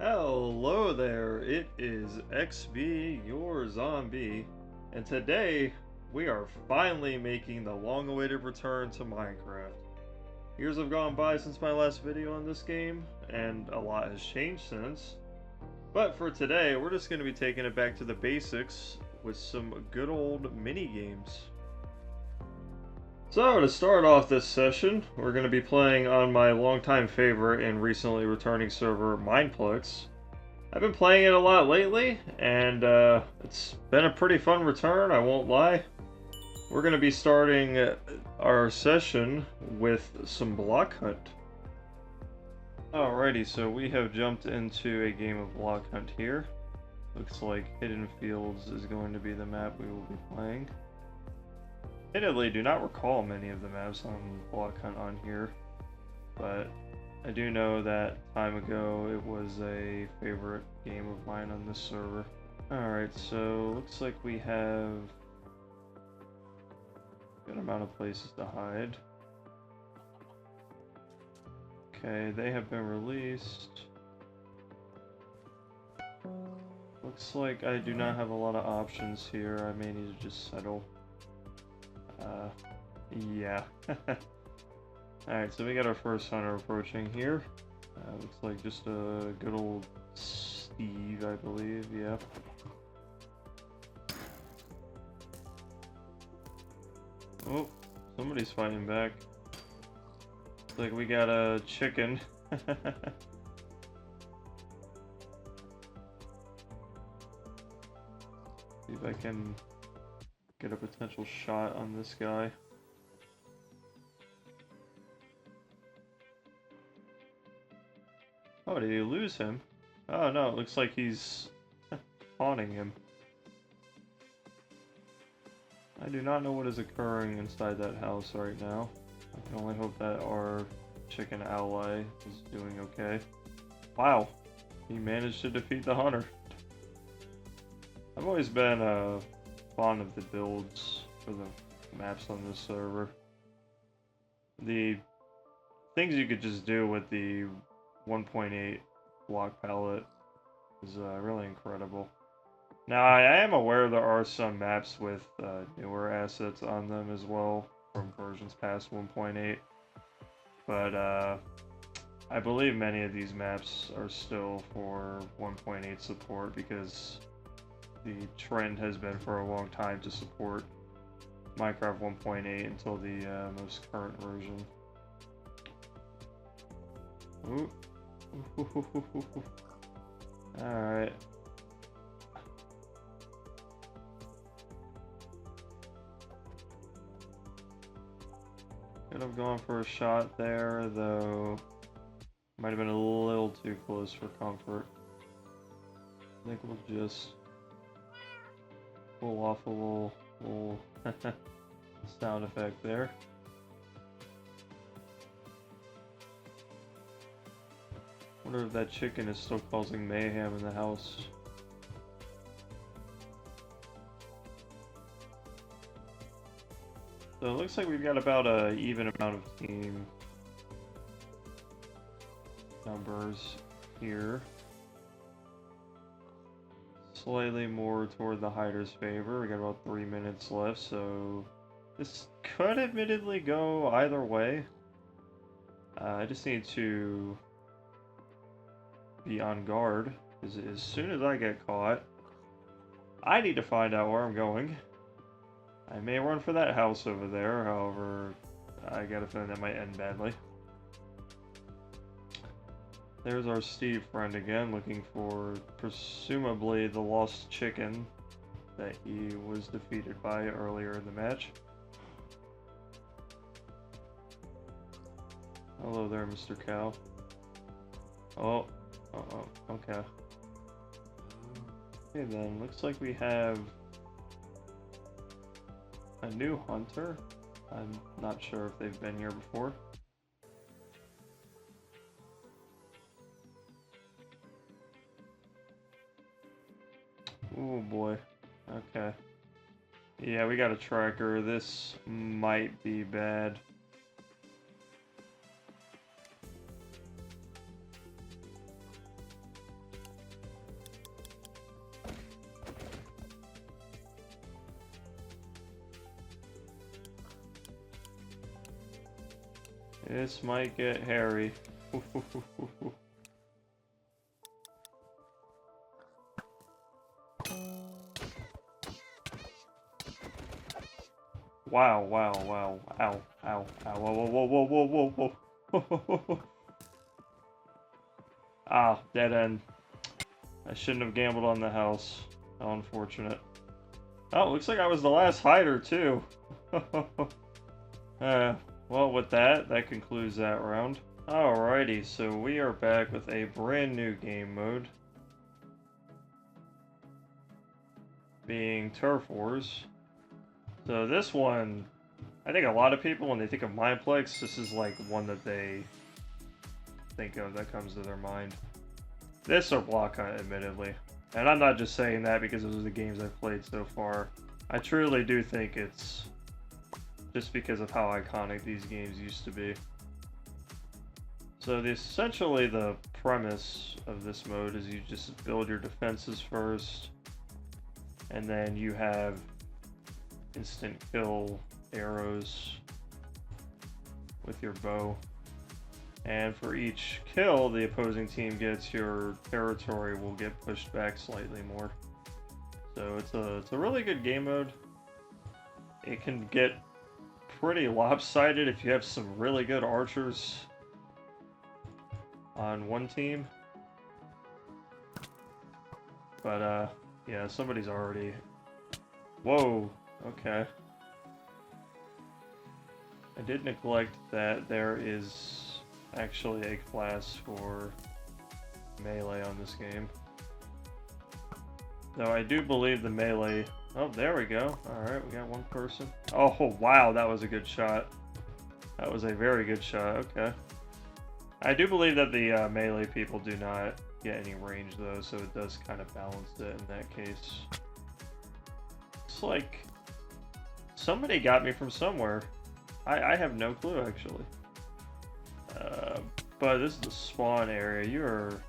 Hello there, it is XB, your zombie, and today we are finally making the long-awaited return to Minecraft. Years have gone by since my last video on this game, and a lot has changed since. But for today, we're just going to be taking it back to the basics with some good old mini-games. So to start off this session, we're going to be playing on my longtime favorite and recently returning server, Mineplex. I've been playing it a lot lately, and it's been a pretty fun return, I won't lie. We're going to be starting our session with some block hunt. Alrighty, so we have jumped into a game of block hunt here. Looks like Hidden Fields is going to be the map we will be playing. Admittedly, do not recall many of the maps on block hunt on here, but I do know that time ago it was a favorite game of mine on this server. Alright, so looks like we have a good amount of places to hide. Okay, they have been released. Looks like I do not have a lot of options here. I may need to just settle. Yeah. Alright, so we got our first hunter approaching here. Looks like just a good old Steve, I believe, yeah. Oh, somebody's fighting back. Looks like we got a chicken. See if I can get a potential shot on this guy. Oh, did he lose him? Oh no, it looks like he's taunting him. I do not know what is occurring inside that house right now. I can only hope that our chicken ally is doing okay. Wow, he managed to defeat the hunter. I've always been fond of the builds for the maps on this server. The things you could just do with the 1.8 block palette is really incredible. Now, I am aware there are some maps with newer assets on them as well from versions past 1.8, but I believe many of these maps are still for 1.8 support because the trend has been for a long time to support Minecraft 1.8 until the most current version. Ooh. Alright. Could have gone for a shot there, though might have been a little too close for comfort. I think we'll just pull off a little sound effect there. Wonder if that chicken is still causing mayhem in the house. So it looks like we've got about an even amount of team numbers here. Slightly more toward the hider's favor. We got about 3 minutes left, so this could admittedly go either way. I just need to be on guard, because as soon as I get caught, I need to find out where I'm going. I may run for that house over there, however, I got a feeling that might end badly. There's our Steve friend again, looking for presumably the lost chicken that he was defeated by earlier in the match. Hello there, Mr. Cow. Oh, okay. Okay then, looks like we have a new hunter. I'm not sure if they've been here before. Oh boy. Okay. Yeah, we got a tracker. This might be bad. This might get hairy. Wow, wow, wow. Ow, ow, ow. Whoa, whoa, whoa, whoa, whoa, whoa, whoa. Ah, dead end. I shouldn't have gambled on the house. How unfortunate. Oh, looks like I was the last hider, too. Well, with that concludes that round. Alrighty, so we are back with a brand new game mode. Being Turf Wars. So this one, I think a lot of people, when they think of Mineplex, this is like one that they think of that comes to their mind. This or Block Hunt, admittedly. And I'm not just saying that because those are the games I've played so far. I truly do think it's just because of how iconic these games used to be. So essentially the premise of this mode is you just build your defenses first, and then you have instant kill arrows with your bow. And for each kill the opposing team gets, your territory will get pushed back slightly more. So it's a really good game mode. It can get pretty lopsided if you have some really good archers on one team. But yeah, somebody's already... Whoa, okay. I did neglect that there is actually a class for melee on this game. Though I do believe the melee... Oh, there we go. Alright, we got one person. Oh, wow, that was a good shot. That was a very good shot, okay. I do believe that the melee people do not get any range, though, so it does kind of balance it in that case. It's like... somebody got me from somewhere. I have no clue, actually. But this is the spawn area. You are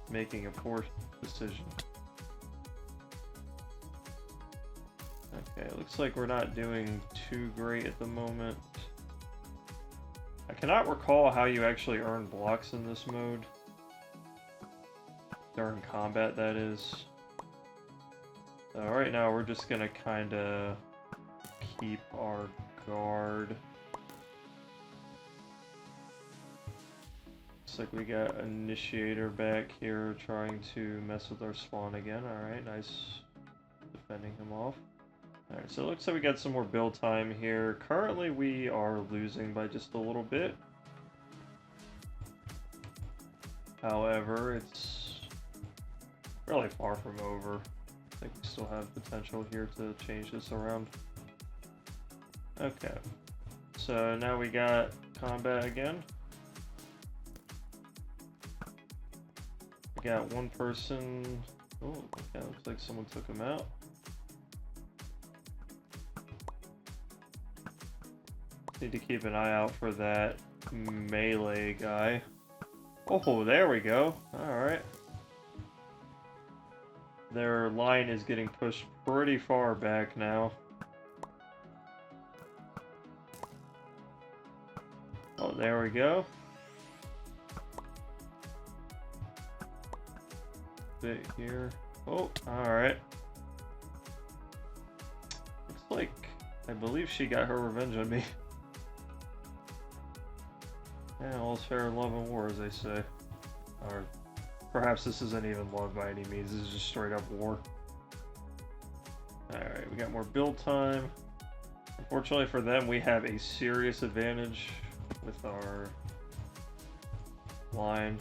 making a poor decision. Okay, looks like we're not doing too great at the moment. I cannot recall how you actually earn blocks in this mode. During combat, that is. So right now we're just gonna kinda keep our guard. Looks like we got Initiator back here trying to mess with our spawn again. Alright, nice defending him off. Alright, so it looks like we got some more build time here. Currently we are losing by just a little bit. However, it's really far from over. I think we still have potential here to change this around. Okay, so now we got combat again. We got one person. Oh, okay, looks like someone took him out. Need to keep an eye out for that melee guy. Oh, there we go. Alright. Their line is getting pushed pretty far back now. Oh, there we go. Bit here. Oh, alright. Looks like, I believe she got her revenge on me. Yeah, all's fair in love and war, as they say. Or perhaps this isn't even love by any means, this is just straight up war. Alright, we got more build time. Unfortunately for them, we have a serious advantage with our line.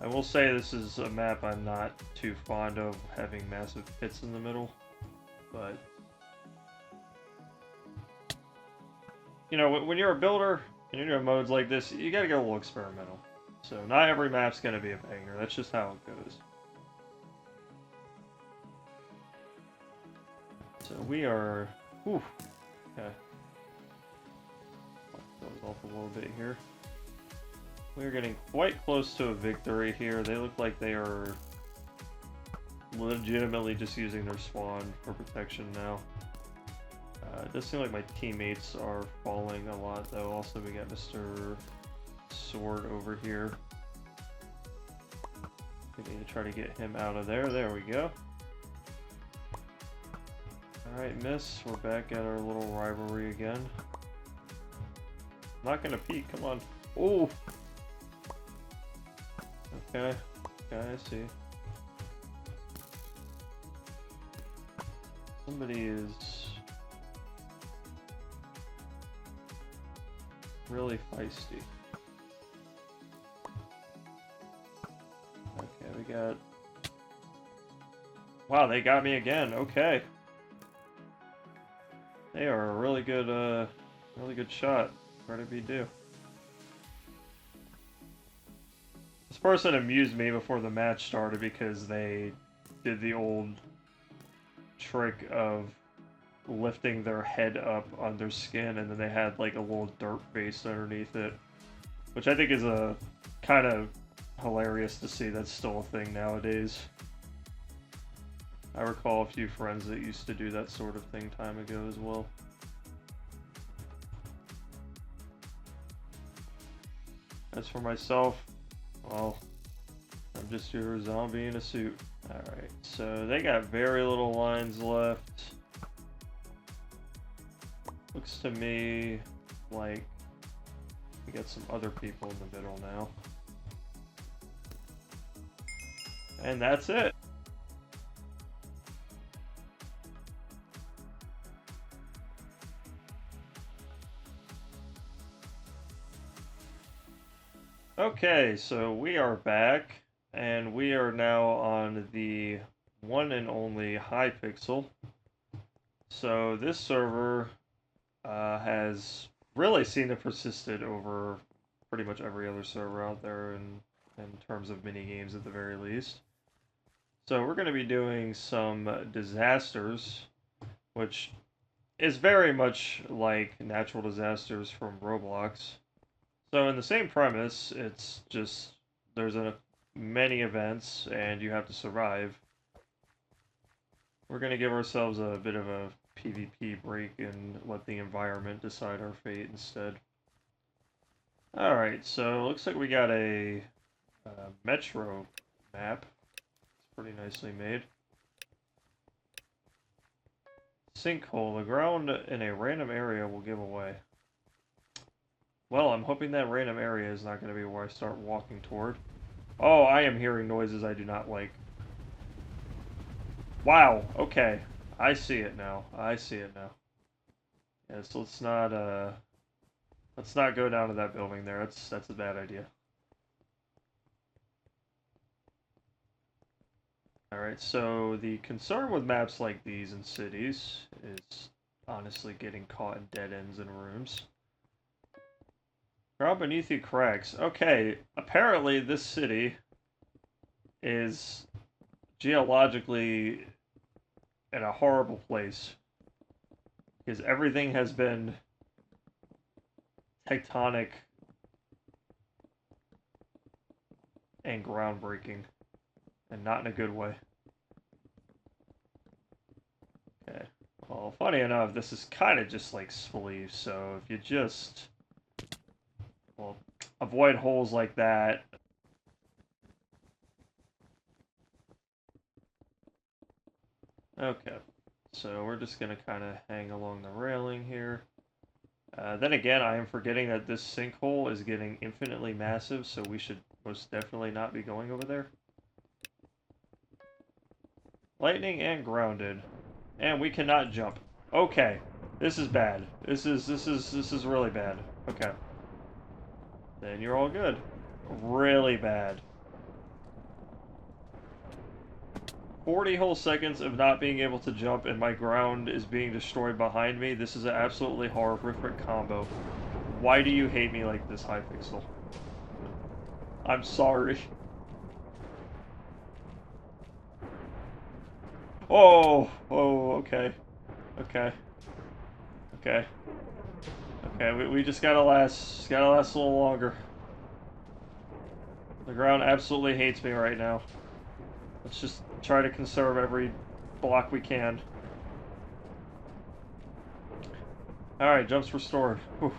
I will say this is a map I'm not too fond of, having massive pits in the middle, but you know, when you're a builder and you're doing modes like this, you gotta get a little experimental. So not every map's gonna be a banger, that's just how it goes. So we are... Whew, okay. Goes off a little bit here. We're getting quite close to a victory here. They look like they are legitimately just using their spawn for protection now. It does seem like my teammates are falling a lot, though. Also, we got Mr. Sword over here. We need to try to get him out of there. There we go. Alright, miss. We're back at our little rivalry again. Not gonna peek, come on. Oh! Okay. Okay, I see. Somebody is really feisty. Okay, we got... Wow, they got me again. Okay. They are a really good shot. Credit be due. This person amused me before the match started because they did the old trick of lifting their head up on their skin, and then they had like a little dirt face underneath it, which I think is a kind of hilarious to see. That's still a thing nowadays. I recall a few friends that used to do that sort of thing time ago as well. As for myself, well, I'm just your zombie in a suit. Alright, so they got very little lines left. Looks to me like we got some other people in the middle now. And that's it. Okay, so we are back, and we are now on the one and only Hypixel. So this server has really seen it persisted over pretty much every other server out there in terms of minigames at the very least. So we're going to be doing some disasters, which is very much like natural disasters from Roblox. So in the same premise, it's just there's many events and you have to survive. We're going to give ourselves a bit of a PvP break and let the environment decide our fate instead. Alright, so looks like we got a metro map. It's pretty nicely made. Sinkhole. The ground in a random area will give away. Well, I'm hoping that random area is not going to be where I start walking toward. Oh, I am hearing noises I do not like. Wow, okay. I see it now. I see it now. Yes, let's not go down to that building there. That's a bad idea. Alright, so the concern with maps like these in cities is honestly getting caught in dead ends in rooms. Ground beneath you cracks. Okay, apparently this city is geologically in a horrible place because everything has been tectonic and groundbreaking, and not in a good way. Okay, well, funny enough, this is kind of just like Spleef, so if you just... well, avoid holes like that. Okay, so we're just going to kind of hang along the railing here. Then again, I am forgetting that this sinkhole is getting infinitely massive, so we should most definitely not be going over there. Lightning and grounded. And we cannot jump. Okay, this is bad. This is really bad. Okay. Then you're all good. Really bad. 40 whole seconds of not being able to jump and my ground is being destroyed behind me. This is an absolutely horrific combo. Why do you hate me like this, Hypixel? I'm sorry. Oh, okay. Okay. Okay. Okay, we just gotta last a little longer. The ground absolutely hates me right now. Let's just try to conserve every block we can. Alright, jumps restored. Whew.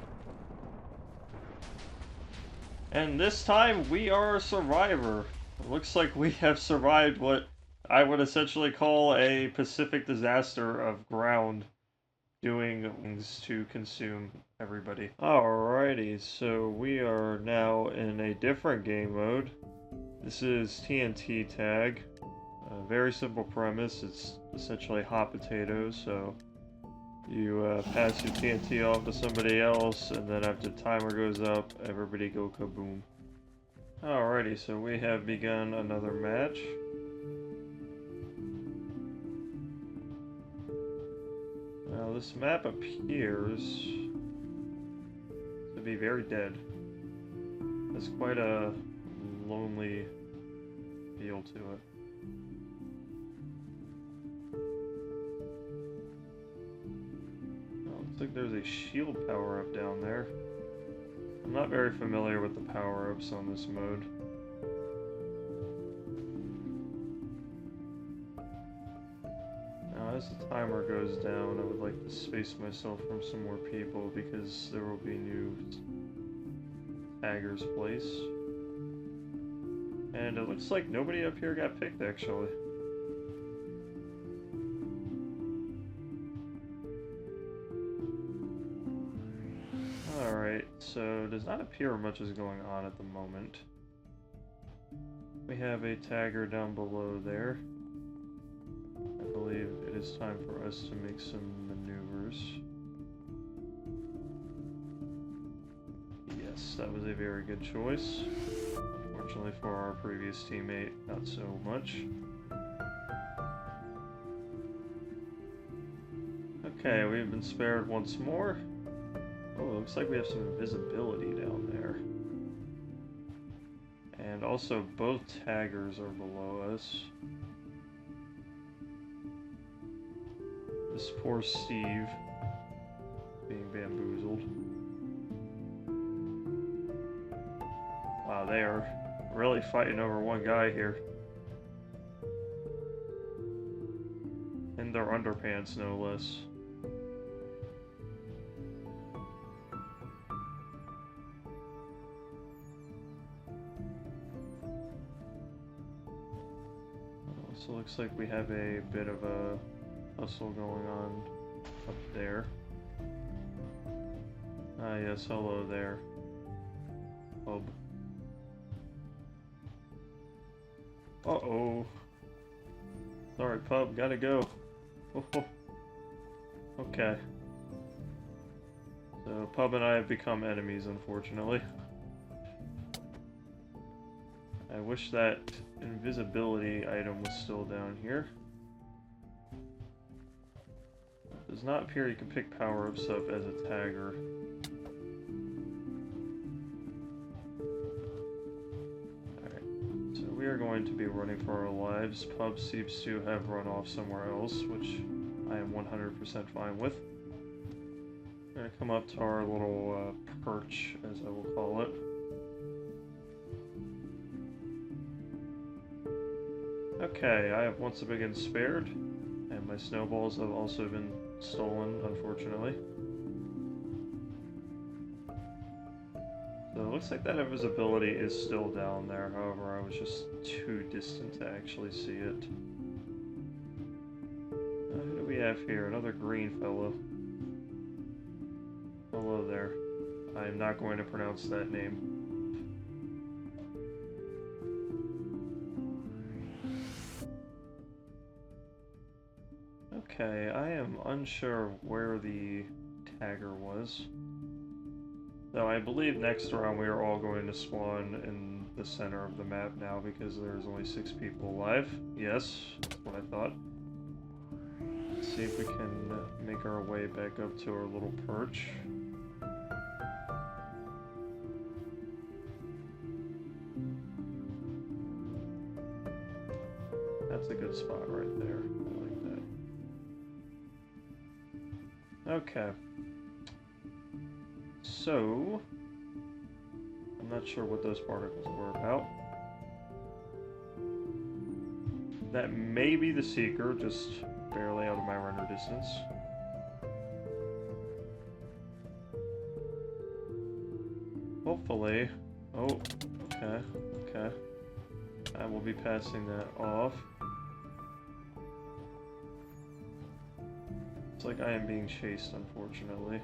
And this time we are a survivor. It looks like we have survived what I would essentially call a Pacific disaster of ground doing things to consume everybody. Alrighty, so we are now in a different game mode. This is TNT Tag. A very simple premise. It's essentially hot potatoes, so you pass your TNT off to somebody else, and then after the timer goes up, everybody go kaboom. Alrighty, so we have begun another match. Now this map appears to be very dead. There's quite a lonely feel to it. Looks like there's a shield power-up down there. I'm not very familiar with the power-ups on this mode. Now, as the timer goes down, I would like to space myself from some more people because there will be new taggers place. And it looks like nobody up here got picked, actually. Alright, so does not appear much is going on at the moment. We have a tagger down below there. I believe it is time for us to make some maneuvers. Yes, that was a very good choice. Unfortunately for our previous teammate, not so much. Okay, we've been spared once more. Oh, it looks like we have some invisibility down there. And also, both taggers are below us. This poor Steve being bamboozled. Wow, they are really fighting over one guy here. In their underpants, no less. So it looks like we have a bit of a hustle going on up there. Ah yes, hello there. Pub. Uh-oh. Sorry, pub, gotta go. Oh, oh. Okay. So, pub and I have become enemies, unfortunately. I wish that invisibility item was still down here. It does not appear you can pick power-ups up as a tagger. Alright, so we are going to be running for our lives. Pub seems to have run off somewhere else, which I am 100% fine with. We're going to come up to our little perch, as I will call it. Okay, I have once again spared, and my snowballs have also been stolen, unfortunately. So it looks like that invisibility is still down there, however, I was just too distant to actually see it. Who do we have here? Another green fellow. Hello there. I am not going to pronounce that name. Okay, I am unsure where the tagger was. Though I believe next round we are all going to spawn in the center of the map now because there's only 6 people alive. Yes, that's what I thought. Let's see if we can make our way back up to our little perch. That's a good spot right there. I like that. Okay. So, I'm not sure what those particles were about. That may be the Seeker, just barely out of my render distance. hopefully... Oh, okay, okay. I will be passing that off. It's like I am being chased, unfortunately.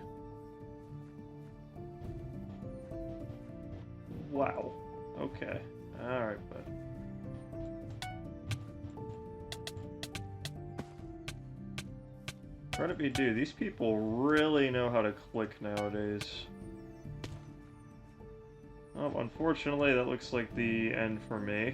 Wow. Okay. Alright, bud. Credit be due, these people really know how to click nowadays. Oh, unfortunately, that looks like the end for me.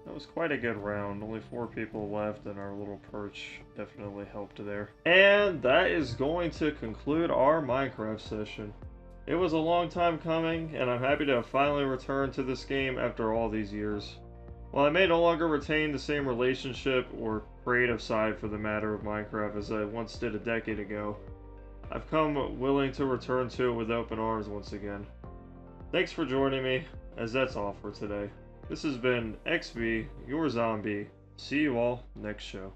That was quite a good round. Only 4 people left, and our little perch definitely helped there. And that is going to conclude our Minecraft session. It was a long time coming, and I'm happy to have finally returned to this game after all these years. While I may no longer retain the same relationship, or creative side for the matter of Minecraft as I once did a decade ago, I've come willing to return to it with open arms once again. Thanks for joining me, as that's all for today. This has been XB, your zombie. See you all next show.